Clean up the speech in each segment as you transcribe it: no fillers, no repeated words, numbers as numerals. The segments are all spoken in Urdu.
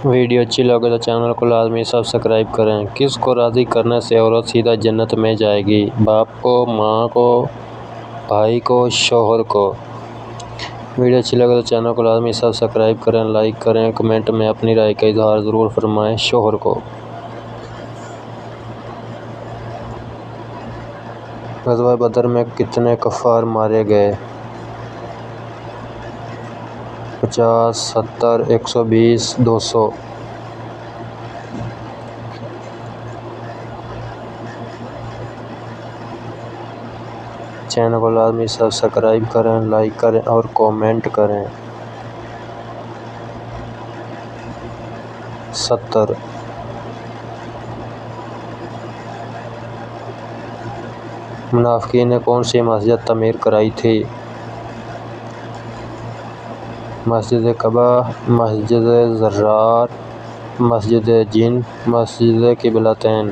ویڈیو اچھی لگے تو چینل کو لازمی سبسکرائب کریں۔ کس کو راضی کرنے سے عورت سیدھا جنت میں جائے گی؟ باپ کو، ماں کو، بھائی کو، شوہر کو؟ ویڈیو اچھی لگے تو چینل کو لازمی سبسکرائب کریں، لائک کریں، کمنٹ میں اپنی رائے کا اظہار ضرور فرمائیں۔ شوہر کو۔ غزوہ بدر میں کتنے کفار مارے گئے؟ 50، 70، 120، 200؟ چینل کو لازمی سبسکرائب کریں، لائک کریں اور کومنٹ کریں۔ 70۔ منافقین نے کون سی مسجد تعمیر کرائی تھی؟ مسجد قباء، مسجد ضرار، مسجد جن، مسجد قبلتین؟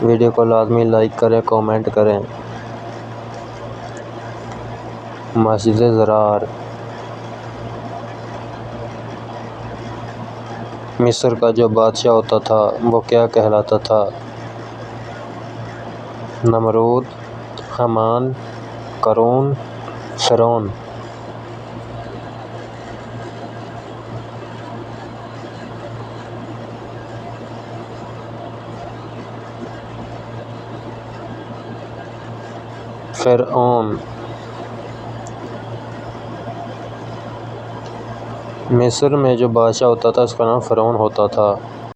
ویڈیو کو لازمی لائک کریں، کومنٹ کریں۔ مسجد ضرار۔ مصر کا جو بادشاہ ہوتا تھا وہ کیا کہلاتا تھا؟ نمرود، حامان، قارون، فرعون؟ فرعون۔ مصر میں جو بادشاہ ہوتا تھا اس کا نام فرعون ہوتا تھا۔